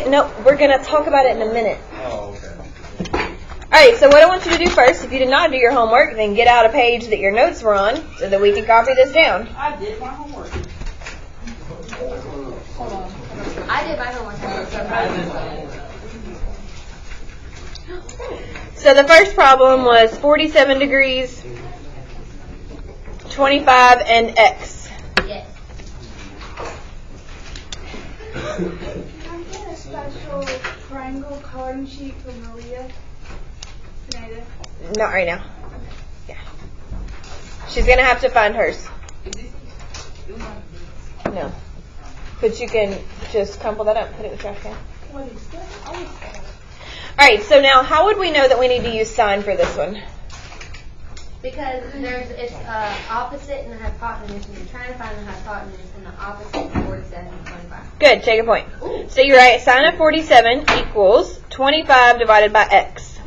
No, we're going to talk about it in a minute. Oh, okay. Alright, so what I want you to do first, if you did not do your homework, then get out a page that your notes were on so that we can copy this down. I did my homework. Hold on. I did my homework. So the first problem was 47 degrees, 25, and x. Yes. Can I get a special triangle coloring sheet for Maria? Can I do? Not right now. Yeah. She's going to have to find hers. No. But you can just crumple that up and put it in the trash can. What is that? Alright, so now how would we know that we need to use sign for this one? Because it's opposite and the hypotenuse, and you're trying to find the hypotenuse and the opposite of 47 and 25. Good, take a point. So you write sine of 47 equals 25 divided by x.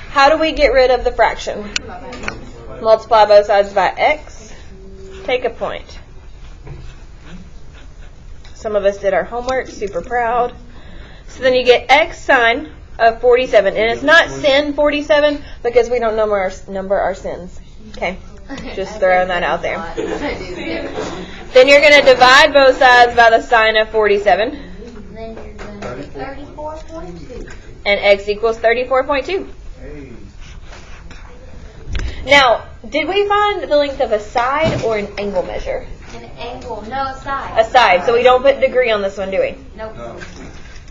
How do we get rid of the fraction? Multiply both sides by x. Take a point. Some of us did our homework, super proud. So then you get x sine of 47. And it's not sin 47 because we don't number our sins. Okay, just throwing that out there. Then you're going to divide both sides by the sine of 47. Then you're going to get 34.2. And x equals 34.2. Hey. Now, did we find the length of a side or an angle measure? An angle, no side. A side. So we don't put degree on this one, do we? Nope. No.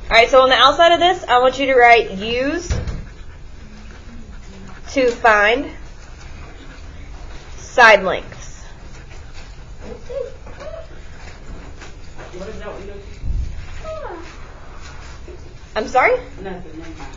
Alright, so on the outside of this, I want you to write use to find side lengths. What is that? What you doing? I'm sorry? Nothing. Never mind.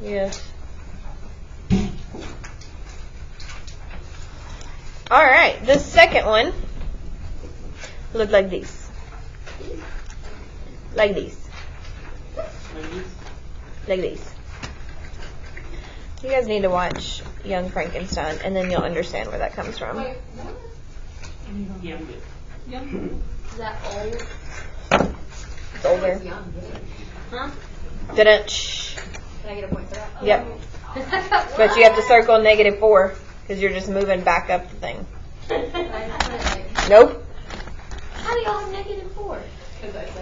Yes. Alright, the second one looked like this. Like this. Like this. You guys need to watch Young Frankenstein, and then you'll understand where that comes from. Yeah, I'm good. Is that old? It's older. Huh? Didn't. Shh. Can I get a point for that? Yep. But you have to circle -4 because you're just moving back up the thing. Nope. How do y'all have -4?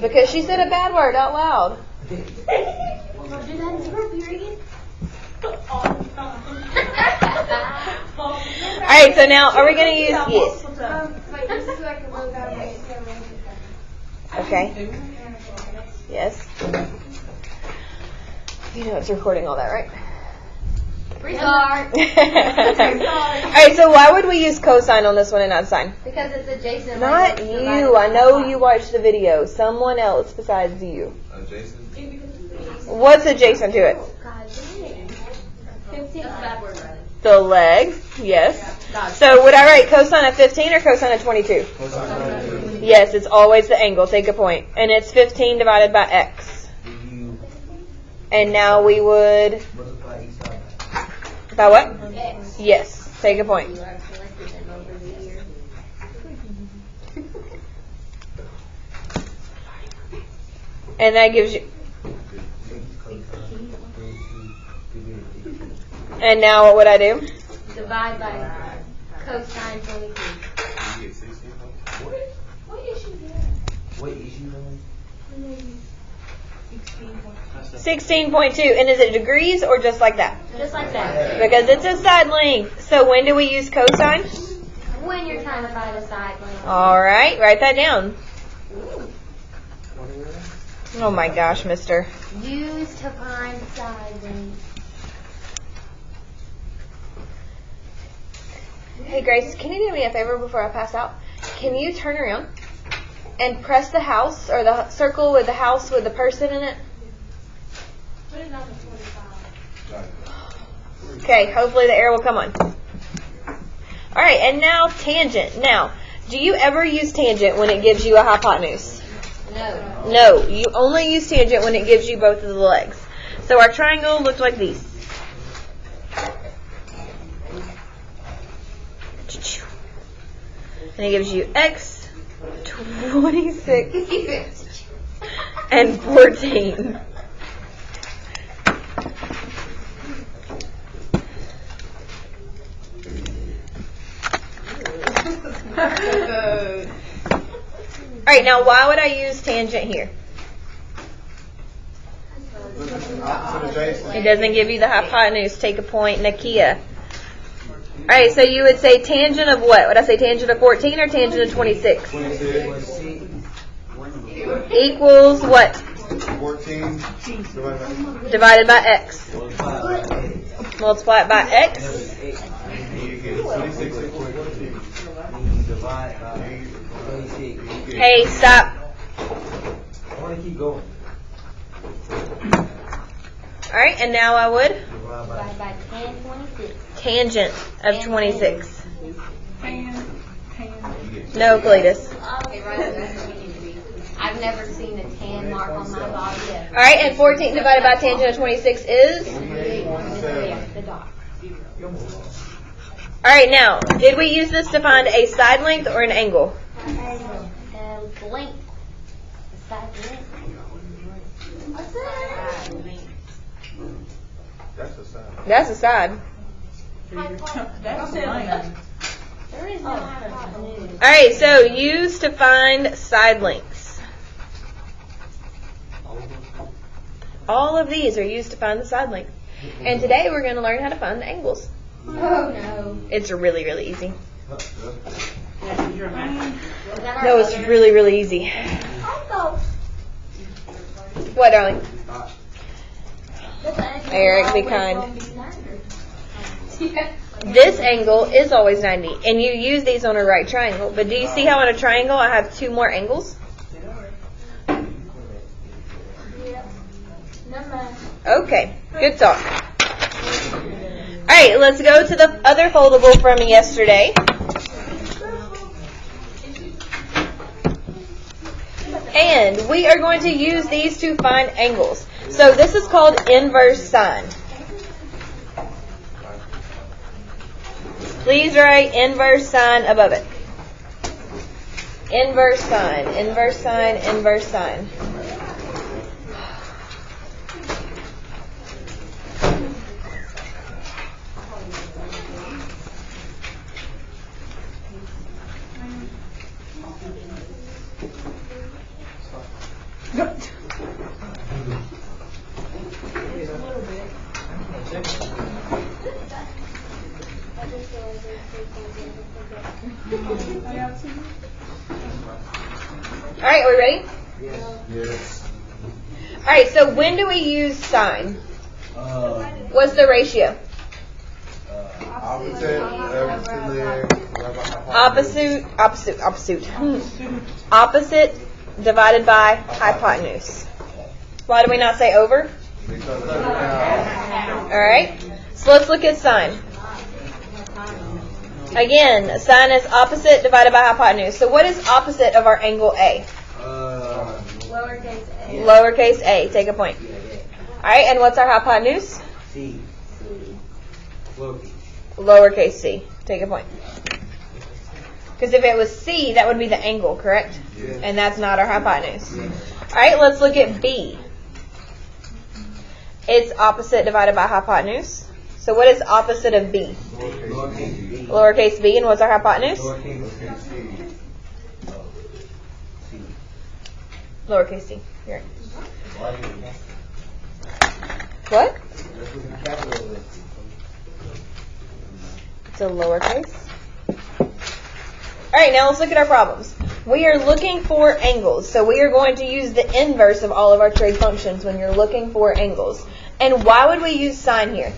Because she said a bad word out loud. Well, do that in 0 period. Alright, so now are we going to use yes? Wait, this is like a low value. Okay. Yes. You know it's recording all that, right? Restart. Alright, so why would we use cosine on this one and not sine? Because it's adjacent. Not you. I know you watched the video. Someone else besides you. Jason? What's adjacent to it? God, dang. That's a bad word, Riley. The leg. Yes. So would I write cosine of 15 or cosine of 22? Yes, it's always the angle. Take a point. And it's 15 divided by x. And now we would... By what? X. Yes. Take a point. You are selected them over the year. And that gives you... And now what would I do? Divide by cosine 23. What issue is that? What issue doing? 16.2. And is it degrees or just like that? Just like that. Because it's a side length. So when do we use cosine? When you're trying to find a side length. Alright, write that down. Oh my gosh, mister. Use to find side length. Hey Grace, can you do me a favor before I pass out? Can you turn around and press the house or the circle with the house with the person in it? Put it on the 45. Okay, hopefully the air will come on. Alright, and now tangent. Now, do you ever use tangent when it gives you a hypotenuse? No. No, you only use tangent when it gives you both of the legs. So our triangle looked like these. And it gives you x, 26, and 14. Alright, now why would I use tangent here? It doesn't give you the hypotenuse. Take a point, Nakia. Alright, so you would say tangent of what? Would I say tangent of 14 or tangent of 26? 26. Equals what? 14 Divided by x. Multiply it by x. you get 26 equals 14. Hey, stop. I want to keep going. Alright, and now I would Divided by 10, 26. tangent of 26. Tan. No, Cletus. Okay, right. I've never seen a tan mark on my body yet. Alright, and 14 divided by tangent of 26 is? The dot. Alright, now, did we use this to find a side length or an angle? Length. The side length. That's the side. That's a side. That's mine. There is no hypotenuse. Alright, so use to find side lengths. All of these are used to find the side length. And today we're going to learn how to find the angles. Oh no. It's really, really easy. That's your math. Is that our No, it's other- really, really easy. Also, What, darling? this angle Eric, be always kind. gonna be 90. This angle is always 90, and you use these on a right triangle. But do you see how on a triangle I have two more angles? Okay, good talk. Alright, let's go to the other foldable from yesterday. And we are going to use these to find angles. So this is called inverse sine. Please write inverse sine above it. Inverse sine, inverse sine, inverse sine. Alright, are we ready? Yes. Alright, so when do we use sine? What's the ratio? Opposite, leg, Opposite divided by hypotenuse. Why do we not say over? Because of the Alright, so let's look at sine. Again, sine is opposite divided by hypotenuse. So what is opposite of our angle A? Lowercase a. Lowercase a. Take a point. Alright, and what's our hypotenuse? C. Lowercase c. Take a point. Because if it was c, that would be the angle, correct? Yes. And that's not our hypotenuse. Alright, let's look at b. It's opposite divided by hypotenuse. So what is opposite of b? Lowercase b, and what's our hypotenuse? Lowercase c. Here. What? It's a lowercase. Alright, now let's look at our problems. We are looking for angles. So we are going to use the inverse of all of our trig functions when you're looking for angles. And why would we use sine here?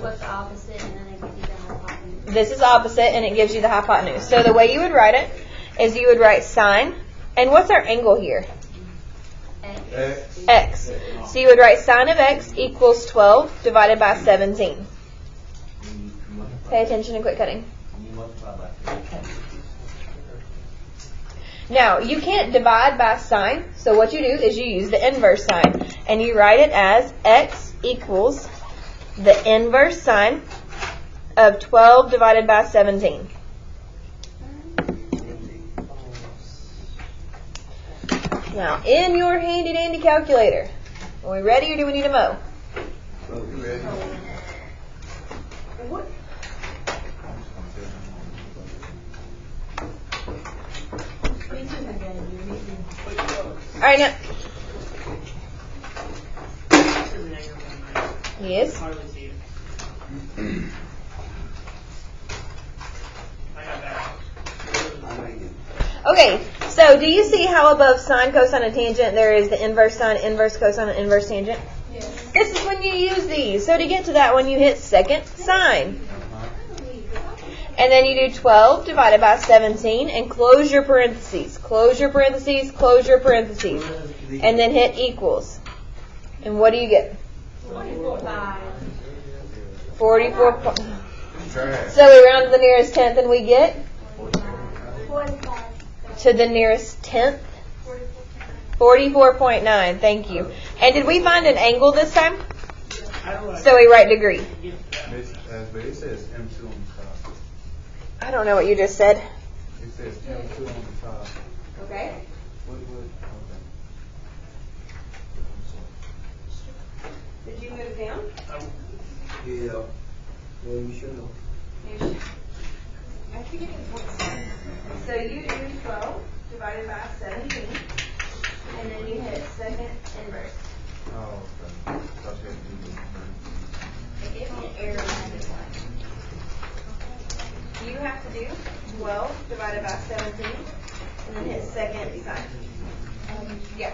What's the opposite, and then it gives you the hypotenuse. This is opposite, and it gives you the hypotenuse. So the way you would write it is you would write sine. And what's our angle here? X. X. So you would write sine of x equals 12 divided by 17. Pay attention and quit cutting. Now, you can't divide by sign, so what you do is you use the inverse sign, and you write it as x equals the inverse sign of 12 divided by 17. Now, in your handy-dandy calculator, are we ready or do we need a mo? Ready? All right, now. Yes. Hardly see it. I got that. Okay, so do you see how above sine, cosine, and tangent there is the inverse sine, inverse cosine, and inverse tangent? Yes. This is when you use these. So to get to that one, you hit second sine. And then you do 12 divided by 17 and close your parentheses. Close your parentheses, close your parentheses. And then hit equals. And what do you get? 44. Trash. So we round to the nearest tenth and we get 45. to the nearest tenth. 44.9. Thank you. And did we find an angle this time? So we write degree. But it says M2 on the top. I don't know what you just said. It says M2 on the top. Okay. What, Did you move down? Yeah. Well, you should know. So you do 12 divided by 17, and then you hit second inverse. Oh, okay. Thought you had to do this. It gives me an error on this one. You have to do 12 divided by 17, and then hit second sign. Yeah.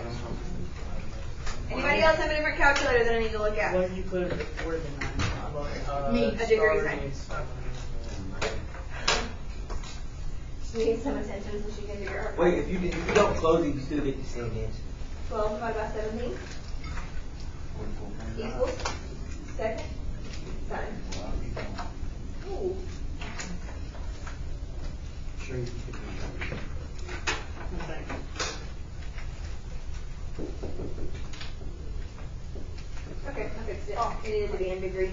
Anybody else have a different calculator that I need to look at? What did you put before the 9? Me. A degree sign. sign. She needs some attention so she can do her. Wait, if you don't close it, you still get the same answer. 12 divided by 17 equals second sign. Ooh. Sure you can. Okay. Okay, I fixed it. It needed to be in degree,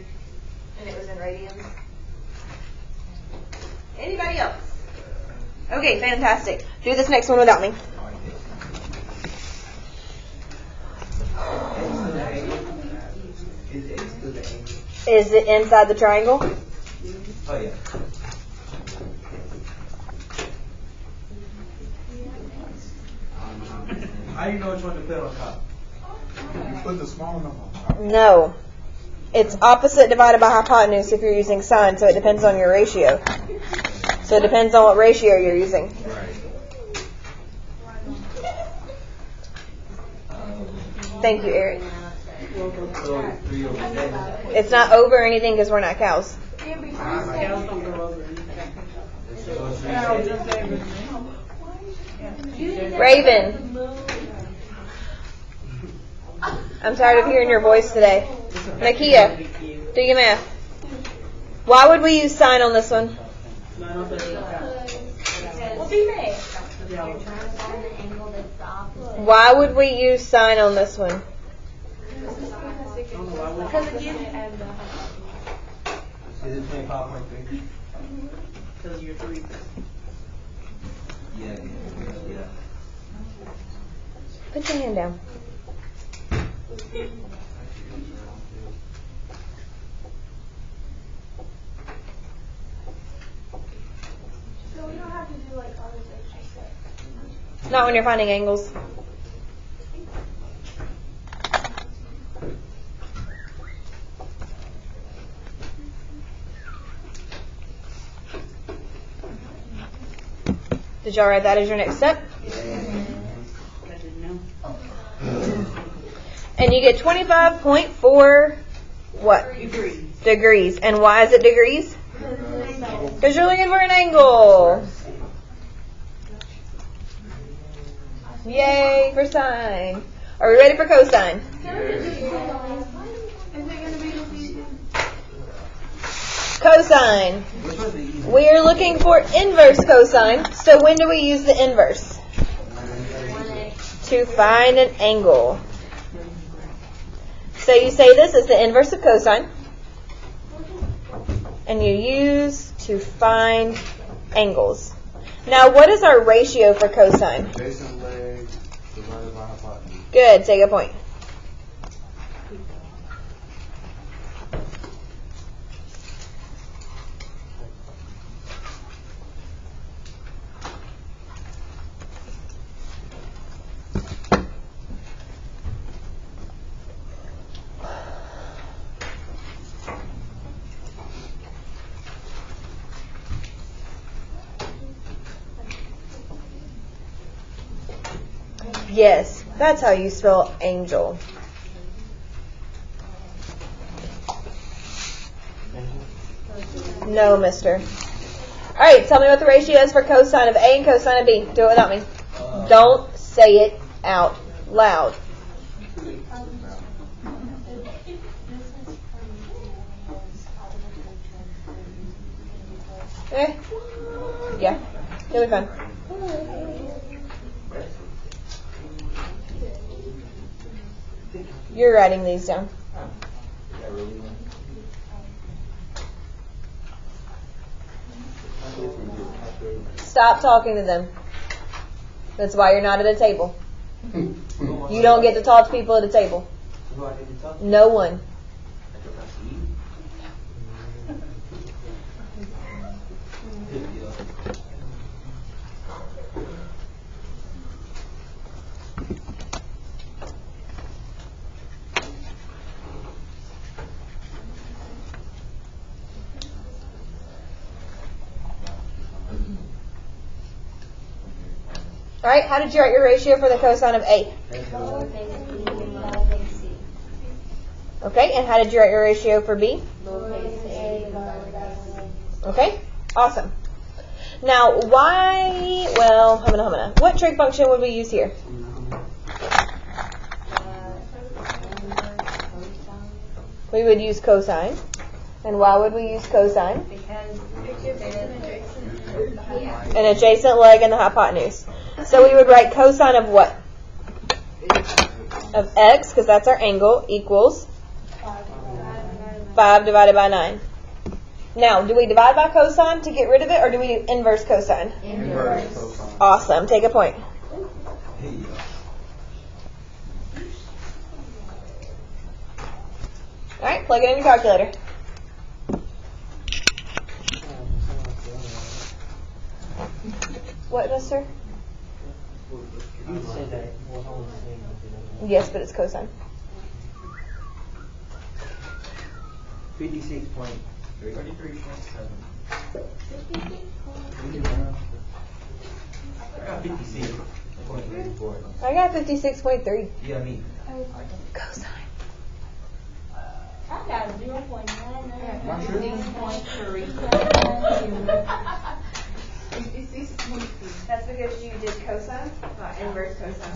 and it was in radians. Anybody else? Okay, fantastic. Do this next one without me. Is X still the angle? Is it inside the triangle? Oh, yeah. How do you know which one to put on top? You put the small number on top. No. It's opposite divided by hypotenuse if you're using sine, so it depends on your ratio. So it depends on what ratio you're using. Right. Thank you, Eric. So it's 3 over 7. It's not over anything because we're not cows. Cows don't go over anything. So it's 3 Cows 7. just everything. Raven. I'm tired of hearing your voice today. Nakia, do your math. Why would we use sine on this one? Well, be mad. You're trying to find the angle that's the opposite. Why would we use sine on this one? Because it gives Is it 25.3? Because you're 3. Yeah. Put your hand down. So we don't have to do like all this extra stuff. Not when you're finding angles. Did y'all write that as your next step? I didn't know. And you get 25.4 what? Degrees. And why is it degrees? Because you're looking for an angle. Yay for sine. Are we ready for cosine? Is it going to be the same? Cosine. Which one's the easiest? We are looking for inverse cosine. So when do we use the inverse? to find an angle. So you say this is the inverse of cosine, and you use to find angles. Now, what is our ratio for cosine? Adjacent leg divided by hypotenuse. Good, take a point. Yes, that's how you spell angel. No, mister. All right, tell me what the ratio is for cosine of A and cosine of B. Do it without me. Don't say it out loud. Okay? Yeah, you'll be fine. You're writing these down. Stop talking to them. That's why you're not at a table. You don't get to talk to people at a table. No one. All right, how did you write your ratio for the cosine of A? Okay, and how did you write your ratio for B? Okay, awesome. Now, what trig function would we use here? We would use cosine. And why would we use cosine? An adjacent leg and the hypotenuse. So we would write cosine of what? Of x, because that's our angle, equals 5 divided by 9. Now, do we divide by cosine to get rid of it, or do we do inverse cosine? Inverse cosine. Awesome. Take a point. All right, plug it in your calculator. What, mister? Yes, but it's cosine. 56.3. I got 56.3. Yeah, me. Cosine. I got 0.99. That's because you did cosine, not inverse cosine.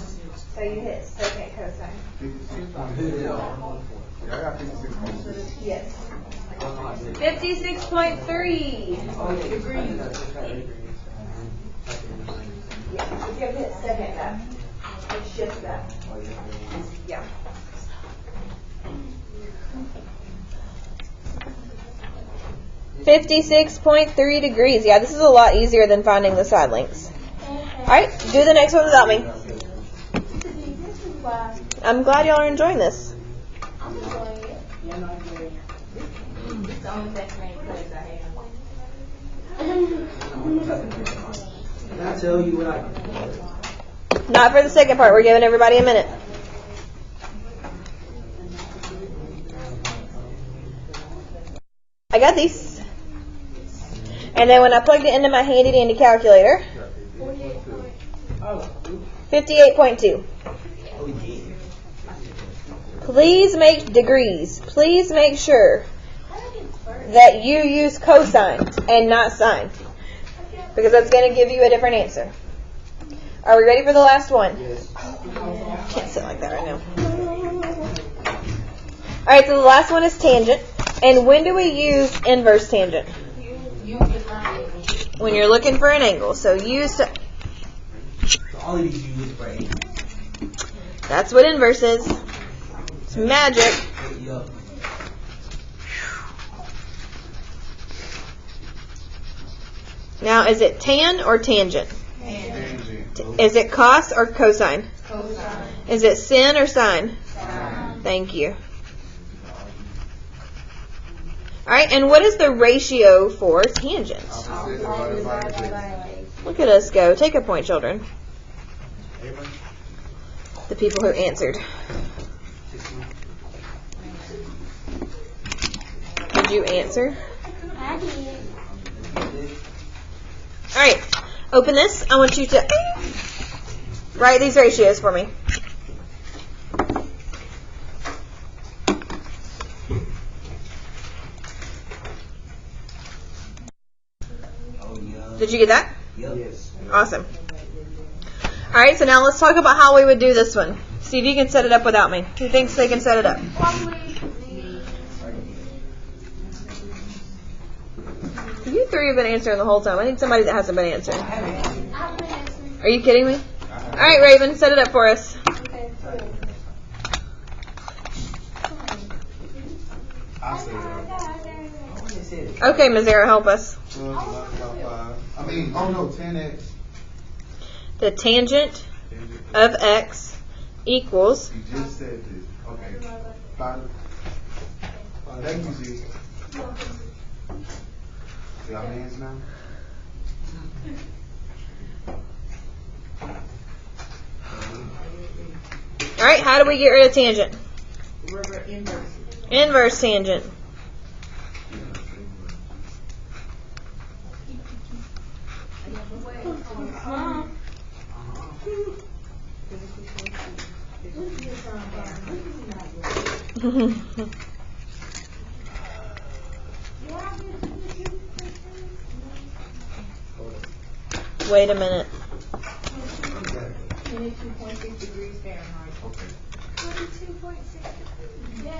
So you hit second cosine. 56.3. I got 56.3. Yes. 56.3. Yeah, you have to hit second that. It's just that. Yeah. $56.3 degrees. Yeah, this is a lot easier than finding the side lengths. All right, do the next one without me. I'm glad y'all are enjoying this. Can I tell you what I Not for the second part. We're giving everybody a minute. I got these. And then when I plugged it into my handy dandy calculator, 58.2. Please make degrees. Please make sure that you use cosine and not sine, because that's going to give you a different answer. Are we ready for the last one? Yes. Can't sit like that right now. All right, so the last one is tangent. And when do we use inverse tangent? When you're looking for an angle. So use. So all of these use for A. That's what inverse is. It's magic. Now, is it tan or tangent? Tangent. Is it cos or cosine? Cosine. Is it sin or sine? Sine. Thank you. All right, and what is the ratio for tangent? Opposite divided by adjacent. Look at us go. Take a point, children. Amen. The people who answered. Did you answer? All right, open this. I want you to write these ratios for me. Did you get that? Yes. Awesome. All right, so now let's talk about how we would do this one. See if you can set it up without me. Who thinks they can set it up? You three have been answering the whole time. I need somebody that hasn't been answering. Are you kidding me? All right, Raven, set it up for us. I say that. Okay, Mazzara, help us. 12 divided by 5. I mean, oh no, 10x. The tangent of x equals. You just said this. Okay. 5. Thank you, Z. Y'all hands now? All right, how do we get rid of tangent? Inverse. Inverse tangent. Wait a minute. 22.6 degrees Fahrenheit. Okay. 22.6. Yeah, I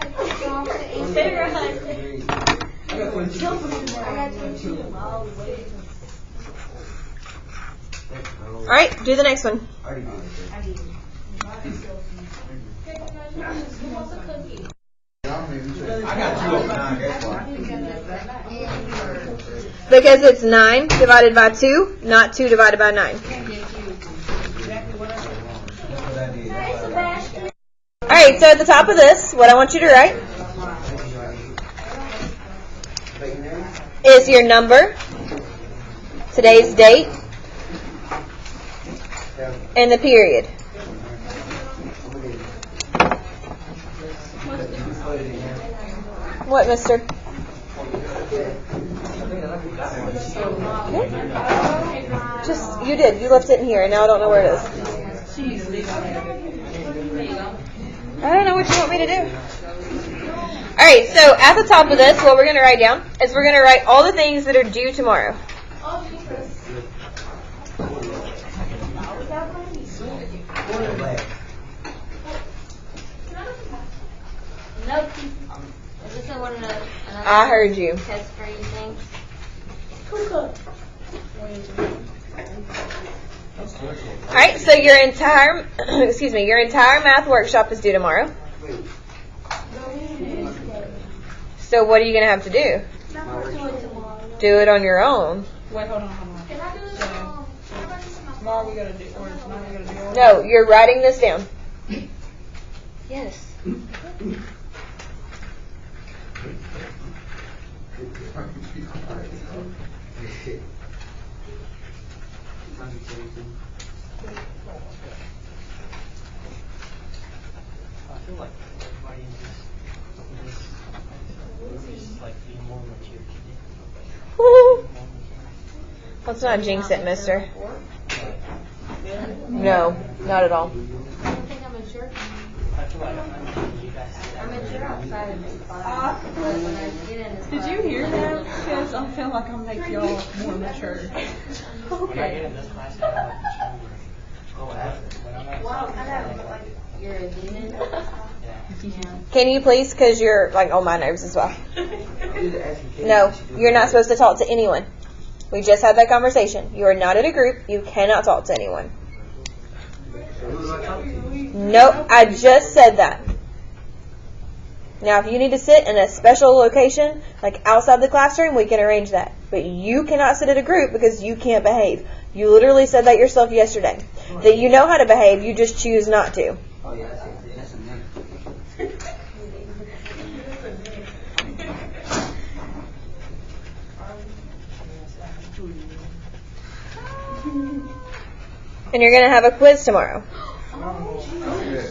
got 22. I got 22. All right, do the next one. I already did it. Y'all made me check. I got 2 over 9, that's why. Because it's 9 divided by 2, not 2 divided by 9. All right, so at the top of this, what I want you to write is your number, today's date, and the period. What, mister? Just, you did. You left it in here, and now I don't know where it is. I don't know what you want me to do. All right, so at the top of this, what we're going to write down is we're going to write all the things that are due tomorrow. Nope. Is this another I heard you. test for you things? All right, so your entire, your entire math workshop is due tomorrow. So what are you going to have to do? Do it on your own. Wait, hold on. Can I do this? Tomorrow we gotta do, or tonight we gotta do. No, you're writing this down. Yes. I feel like everybody in this like be more mature. Woo. Let's not jinx it, mister. No, not at all. I don't think I'm mature. I feel like you guys. I'm mature outside of this class. But when I get in this Did class, you hear that? Because I feel like I'm making y'all more mature. When I get in this class, I have like go after. When I'm wow, outside, I know, like, you're a demon. yeah. Can you please, because you're like on my nerves as well. No, you're not supposed to talk to anyone. We just had that conversation. You are not in a group. You cannot talk to anyone. Nope, I just said that. Now, if you need to sit in a special location, like outside the classroom, we can arrange that. But you cannot sit at a group because you can't behave. You literally said that yourself yesterday. That you know how to behave, you just choose not to. Oh, yeah, that's a name. And you're going to have a quiz tomorrow.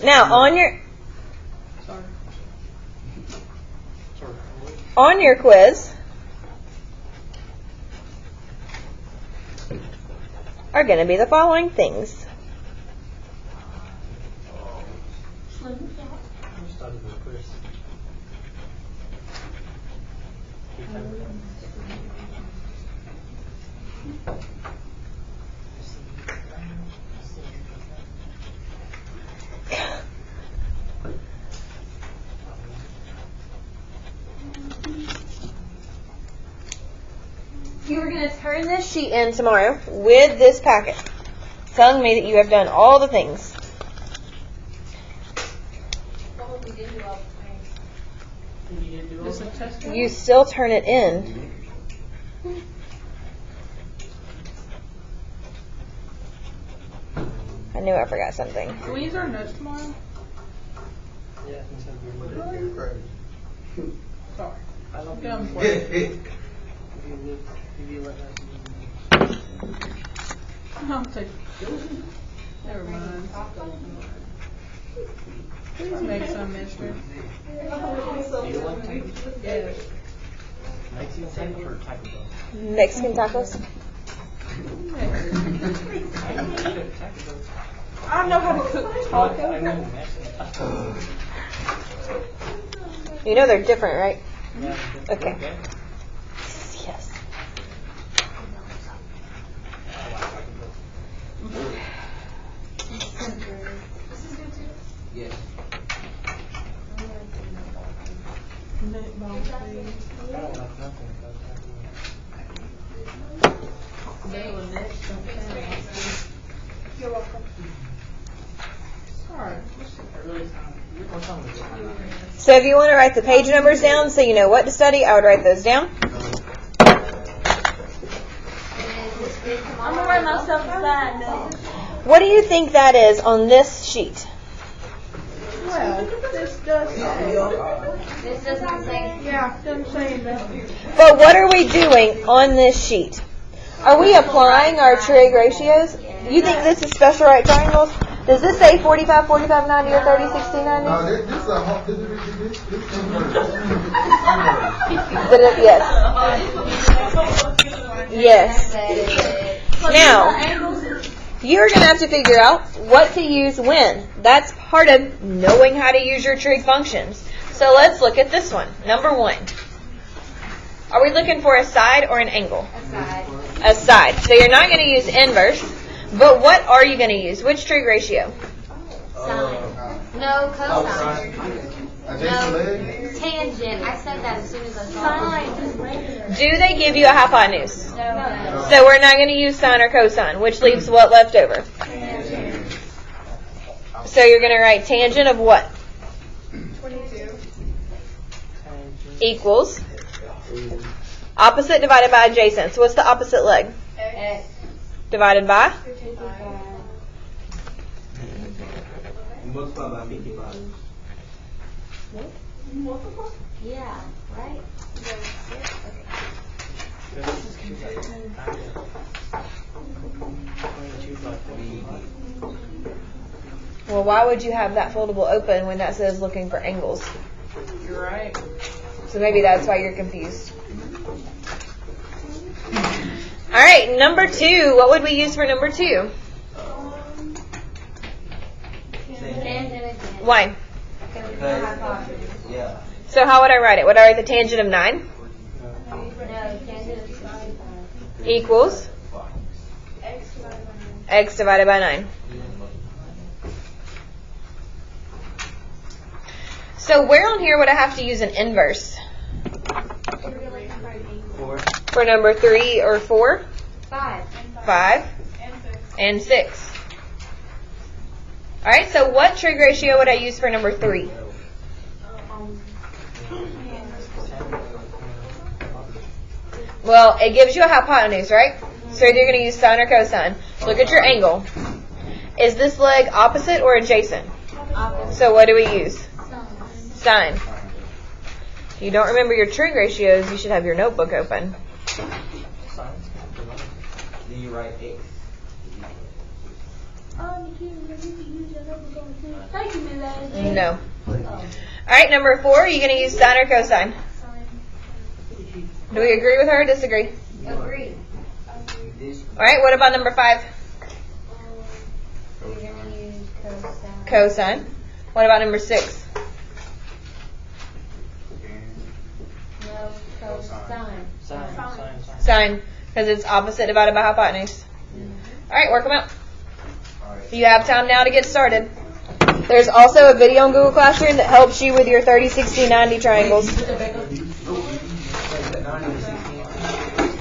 Now, on your quiz are going to be the following things. You are going to turn this sheet in tomorrow with this packet, telling me that you have done all the things. It's a test. You still turn it in. I knew I forgot something. Can we use our notes tomorrow? Yeah, I think so. Sorry. I love Film you. for it. If you let us. I'll take. Never mind. Please make some, mister. Do you like tacos? Yes. Mexican tacos or Taco Bell? Mexican tacos. I know how to cook I tacos. know Mexican tacos. You know they're different, right? Yeah. Okay. Yes. Yes. Meatball, please. I don't like nothing about Taco Bell. You're welcome. Sorry. What's wrong with it? So if you want to write the page numbers down so you know what to study, I would write those down. I'm gonna write myself aside. What do you think that is on this sheet? Well, this does say. This doesn't say. Yeah, doesn't say that. But what are we doing on this sheet? Are we applying our trig ratios? You think this is special right triangles? Does this say 45, 45, 90, or 30, 60, 90? No, this is a whole, this inverse. Yes. Now, you're going to have to figure out what to use when. That's part of knowing how to use your trig functions. So let's look at this one. Number 1. Are we looking for a side or an angle? Aside. A side. So you're not going to use inverse. But what are you going to use? Which trig ratio? Sine. No, cosine. Adjacent leg? Tangent. I said that as soon as I saw it. Do they give you a hypotenuse? No. So we're not going to use sine or cosine, which leaves what left over? So you're going to write tangent of what? 22. Equals opposite divided by adjacent. So what's the opposite leg? X. Divided by? 55. Multiply by 55. Yeah. Right. Well, why would you have that foldable open when that says looking for angles? You're right. So maybe that's why you're confused. All right, number 2. What would we use for number 2? Tangent again. Why? Because it's a hypotenuse. Yeah. So how would I write it? Would I write the tangent of 9? No, tangent of 65. Equals x divided by 9. So where on here would I have to use an inverse? 4. For number 3 or 4? 5. 5 and 6. All right, so what trig ratio would I use for number 3? Well, it gives you a hypotenuse, right? So you're going to use sine or cosine. Look at your angle. Is this leg opposite or adjacent? So what do we use? Sine. If you don't remember your trig ratios, you should have your notebook open. Do you write X? No. All right, number 4, are you going to use sine or cosine? Do we agree with her or disagree? Agree. All right, what about number 5? You're gonna use cosine. Cosine. What about number 6? No, cosine. Sine, because it's opposite divided by hypotenuse. All right, work them out. You have time now to get started. There's also a video on Google Classroom that helps you with your 30, 60, 90 triangles.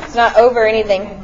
It's not over anything.